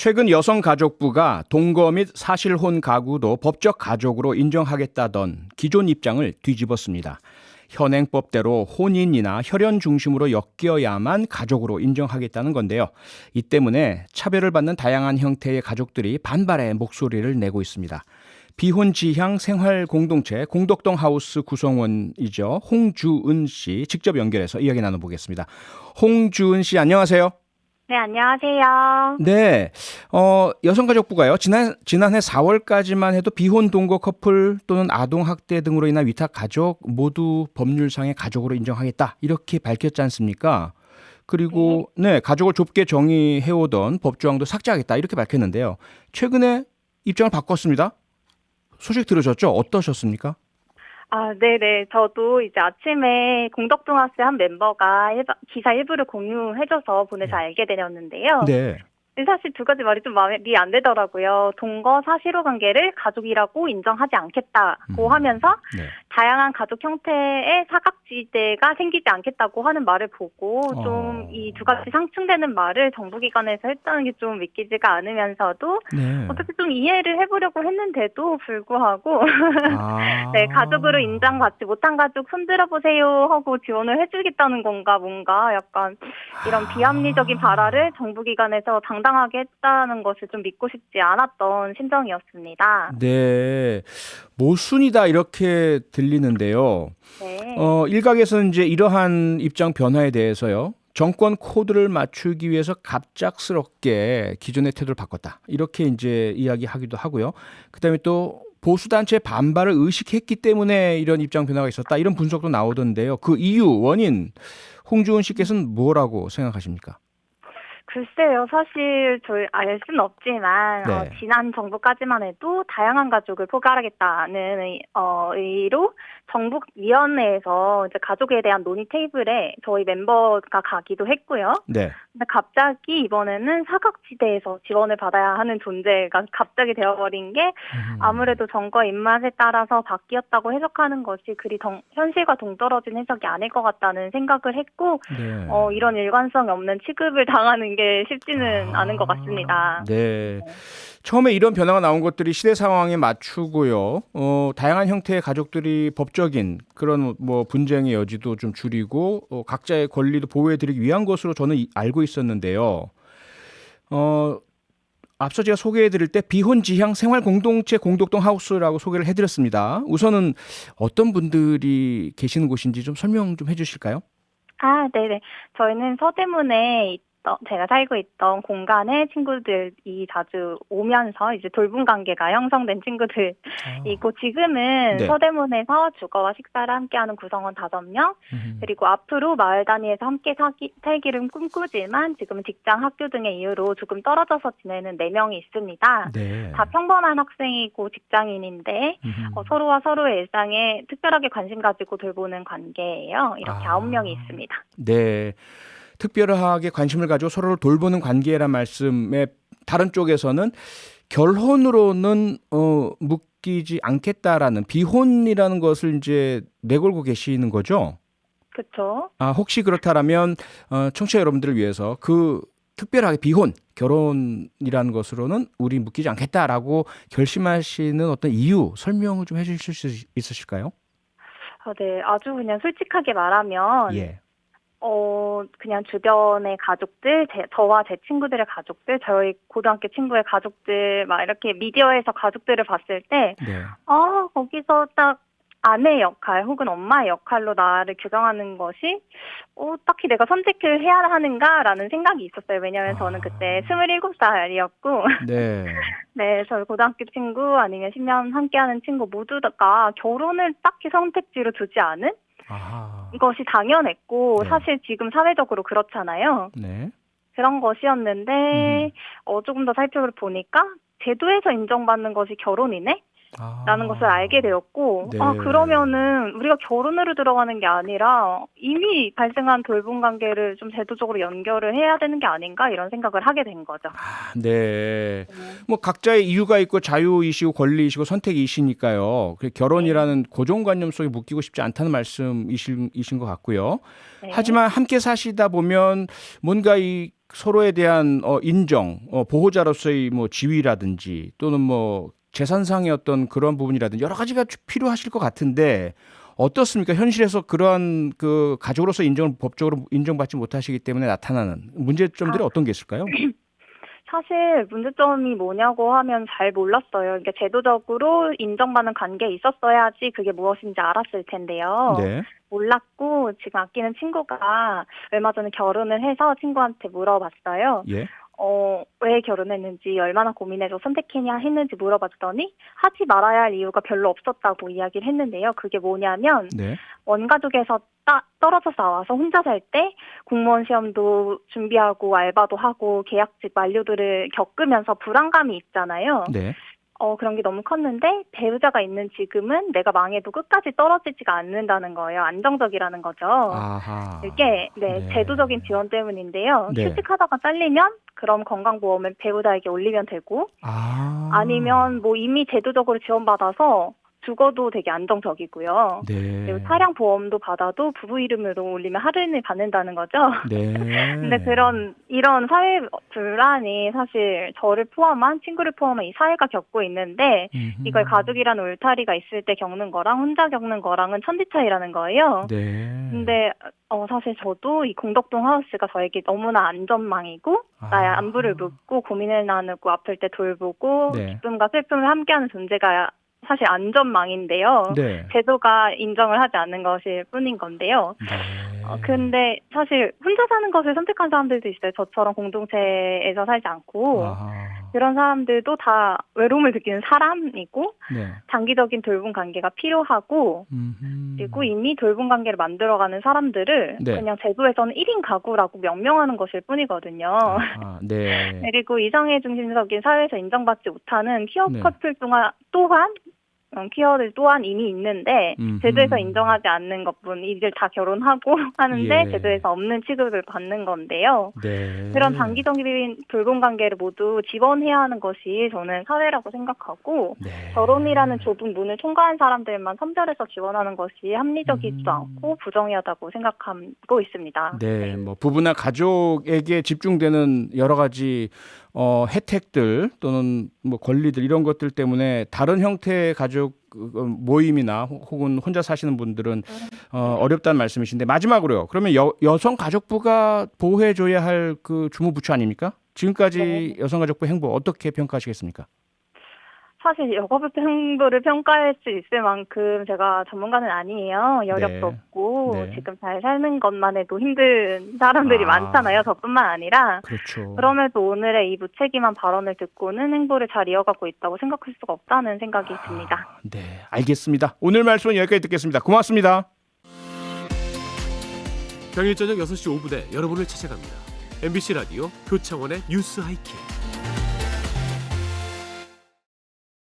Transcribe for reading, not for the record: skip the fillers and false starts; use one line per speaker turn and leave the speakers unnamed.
최근 여성가족부가 동거 및 사실혼 가구도 법적 가족으로 인정하겠다던 기존 입장을 뒤집었습니다. 현행법대로 혼인이나 혈연 중심으로 엮여야만 가족으로 인정하겠다는 건데요. 이 때문에 차별을 받는 다양한 형태의 가족들이 반발의 목소리를 내고 있습니다. 비혼지향 생활공동체 공덕동 하우스 구성원이죠. 홍주은 씨 직접 연결해서 이야기 나눠보겠습니다. 홍주은 씨 안녕하세요.
네, 안녕하세요.
네, 여성가족부가요. 지난해 4월까지만 해도 비혼 동거 커플 또는 아동학대 등으로 인한 위탁 가족 모두 법률상의 가족으로 인정하겠다 이렇게 밝혔지 않습니까? 그리고 네, 가족을 좁게 정의해오던 법조항도 삭제하겠다 이렇게 밝혔는데요. 최근에 입장을 바꿨습니다. 소식 들으셨죠? 어떠셨습니까?
네네. 저도 이제 아침에 공덕동하우스 한 멤버가 기사 일부를 공유해줘서 보내서 알게 되었는데요.
네.
사실 두 가지 말이 좀 말이 안 되더라고요. 동거 사실혼 관계를 가족이라고 인정하지 않겠다고 하면서
네.
다양한 가족 형태의 사각지대가 생기지 않겠다고 하는 말을 보고 좀 이 두 가지 상충되는 말을 정부기관에서 했다는 게 좀 믿기지가 않으면서도
네.
어떻게 좀 이해를 해보려고 했는데도 불구하고
아.
네, 가족으로 인정받지 못한 가족 손들어 보세요 하고 지원을 해주겠다는 건가 뭔가 약간 이런 비합리적인 발언을 정부기관에서 당당하게 했다는 것을 좀 믿고 싶지 않았던 심정이었습니다.
네. 모순이다 이렇게 들리는데요.
네.
일각에서는 이제 이러한 입장 변화에 대해서요. 정권 코드를 맞추기 위해서 갑작스럽게 기존의 태도를 바꿨다. 이렇게 이제 이야기하기도 하고요. 그다음에 또 보수단체의 반발을 의식했기 때문에 이런 입장 변화가 있었다. 이런 분석도 나오던데요. 그 이유, 원인, 홍주은 씨께서는 뭐라고 생각하십니까?
글쎄요, 사실 저희 알 수는 없지만
네.
지난 정부까지만 해도 다양한 가족을 포괄하겠다는 의의로 정부위원회에서 이제 가족에 대한 논의 테이블에 저희 멤버가 가기도 했고요.
네.
근데 갑자기 이번에는 사각지대에서 지원을 받아야 하는 존재가 갑자기 되어버린 게 아무래도 정권 입맛에 따라서 바뀌었다고 해석하는 것이 그리 현실과 동떨어진 해석이 아닐 것 같다는 생각을 했고
네.
이런 일관성이 없는 취급을 당하는 게 쉽지는 않은 것 같습니다.
네. 처음에 이런 변화가 나온 것들이 시대 상황에 맞추고요. 다양한 형태의 가족들이 법적인 그런 뭐 분쟁의 여지도 좀 줄이고 각자의 권리도 보호해드리기 위한 것으로 저는 알고 있었는데요. 앞서 제가 소개해드릴 때 비혼지향 생활공동체 공덕동 하우스라고 소개를 해드렸습니다. 우선은 어떤 분들이 계시는 곳인지 좀 설명 좀 해주실까요?
네네. 저희는 서대문에 제가 살고 있던 공간에 친구들이 자주 오면서 이제 돌봄 관계가 형성된 친구들이고 지금은
네.
서대문에서 주거와 식사를 함께하는 구성원 5명 그리고 앞으로 마을 단위에서 함께 살기를 꿈꾸지만 지금은 직장, 학교 등의 이유로 조금 떨어져서 지내는 4명이 있습니다.
네.
다 평범한 학생이고 직장인인데 서로와 서로의 일상에 특별하게 관심 가지고 돌보는 관계예요. 이렇게 9명이 있습니다.
네. 특별하게 관심을 가지고 서로를 돌보는 관계란 말씀에 다른 쪽에서는 결혼으로는 묶이지 않겠다라는 비혼이라는 것을 이제 내걸고 계시는 거죠?
그렇죠.
혹시 그렇다라면 청취자 여러분들을 위해서 그 특별하게 비혼, 결혼이라는 것으로는 우리 묶이지 않겠다라고 결심하시는 어떤 이유 설명을 좀 해주실 수 있으실까요?
네, 아주 그냥 솔직하게 말하면
예.
그냥 주변의 가족들, 저와 제 친구들의 가족들, 저희 고등학교 친구의 가족들, 막 이렇게 미디어에서 가족들을 봤을 때,
네.
거기서 딱 아내 역할 혹은 엄마의 역할로 나를 규정하는 것이, 딱히 내가 선택을 해야 하는가라는 생각이 있었어요. 왜냐하면 저는 그때 27살이었고,
네.
네, 저희 고등학교 친구 아니면 10년 함께하는 친구 모두가 결혼을 딱히 선택지로 두지 않은 것이 당연했고
네.
사실 지금 사회적으로 그렇잖아요.
네.
그런 것이었는데 조금 더 살펴보니까 제도에서 인정받는 것이 결혼이네? 라는 것을 알게 되었고
네.
그러면은 우리가 결혼으로 들어가는 게 아니라 이미 발생한 돌봄 관계를 좀 제도적으로 연결을 해야 되는 게 아닌가 이런 생각을 하게 된 거죠.
네. 뭐 각자의 이유가 있고 자유이시고 권리이시고 선택이시니까요. 결혼이라는 고정관념 속에 묶이고 싶지 않다는 말씀이신 것 같고요.
네.
하지만 함께 사시다 보면 뭔가 이 서로에 대한 인정, 보호자로서의 뭐 지위라든지 또는 뭐 재산상의 어떤 그런 부분이라든지 여러 가지가 필요하실 것 같은데 어떻습니까? 현실에서 그러한 그 가족으로서 인정을 법적으로 인정받지 못하시기 때문에 나타나는 문제점들이 어떤 게 있을까요?
사실 문제점이 뭐냐고 하면 잘 몰랐어요. 그러니까 제도적으로 인정받는 관계에 있었어야지 그게 무엇인지 알았을 텐데요.
네.
몰랐고 지금 아끼는 친구가 얼마 전에 결혼을 해서 친구한테 물어봤어요.
예.
왜 결혼했는지 얼마나 고민해서 선택했냐 했는지 물어봤더니 하지 말아야 할 이유가 별로 없었다고 이야기를 했는데요. 그게 뭐냐면
네.
원가족에서 떨어져서 나와서 혼자 살 때 공무원 시험도 준비하고 알바도 하고 계약직 만료들을 겪으면서 불안감이 있잖아요.
네.
그런 게 너무 컸는데 배우자가 있는 지금은 내가 망해도 끝까지 떨어지지가 않는다는 거예요. 안정적이라는 거죠.
아하.
이게
네.
제도적인 지원 때문인데요.
네.
휴직하다가 잘리면 그럼 건강보험을 배우자에게 올리면 되고 아니면 뭐 이미 제도적으로 지원받아서 죽어도 되게 안정적이고요.
네.
그리고 차량 보험도 받아도 부부 이름으로 올리면 할인을 받는다는 거죠.
네.
근데 이런 사회 불안이 사실 저를 포함한 친구를 포함한 이 사회가 겪고 있는데 이걸 가족이라는 울타리가 있을 때 겪는 거랑 혼자 겪는 거랑은 천지 차이라는 거예요.
네.
근데 사실 저도 이 공덕동 하우스가 저에게 너무나 안전망이고 나의 안부를 묻고 고민을 나누고 아플 때 돌보고
네.
기쁨과 슬픔을 함께하는 존재가 사실 안전망인데요.
네.
제도가 인정을 하지 않는 것일 뿐인 건데요.
네.
근데 사실 혼자 사는 것을 선택한 사람들도 있어요. 저처럼 공동체에서 살지 않고 그런 사람들도 다 외로움을 느끼는 사람이고
네.
장기적인 돌봄 관계가 필요하고 그리고 이미 돌봄 관계를 만들어가는 사람들을
네.
그냥 제도에서는 1인 가구라고 명명하는 것일 뿐이거든요.
네.
그리고 이성애 중심적인 사회에서 인정받지 못하는 퀴어
네.
커플 또한 퀴어들 또한 이미 있는데 제도에서 인정하지 않는 것뿐 이들 다 결혼하고 하는데
예.
제도에서 없는 취급을 받는 건데요.
네.
그런 장기적인 돌봄 관계를 모두 지원해야 하는 것이 저는 사회라고 생각하고
네.
결혼이라는 좁은 문을 통과한 사람들만 선별해서 지원하는 것이 합리적이지도 않고 부정의하다고 생각하고 있습니다.
네, 뭐 부부나 가족에게 집중되는 여러 가지 혜택들 또는 뭐 권리들 이런 것들 때문에 다른 형태의 가족 모임이나 혹은 혼자 사시는 분들은 어렵다는 말씀이신데 마지막으로요. 그러면 여성 가족부가 보호해줘야 할 그 주무부처 아닙니까? 지금까지 여성가족부 행보 어떻게 평가하시겠습니까?
사실 여가부 행보를 평가할 수 있을 만큼 제가 전문가는 아니에요. 여력도
네.
없고
네.
지금 잘 사는 것만 해도 힘든 사람들이 많잖아요. 저뿐만 아니라.
그렇죠.
그럼에도 오늘의 이 무책임한 발언을 듣고는 행보를 잘 이어가고 있다고 생각할 수가 없다는 생각이 듭니다.
네, 알겠습니다. 오늘 말씀은 여기까지 듣겠습니다. 고맙습니다.
평일 저녁 6시 5분에 여러분을 찾아갑니다. MBC 라디오 표창원의 뉴스 하이킥.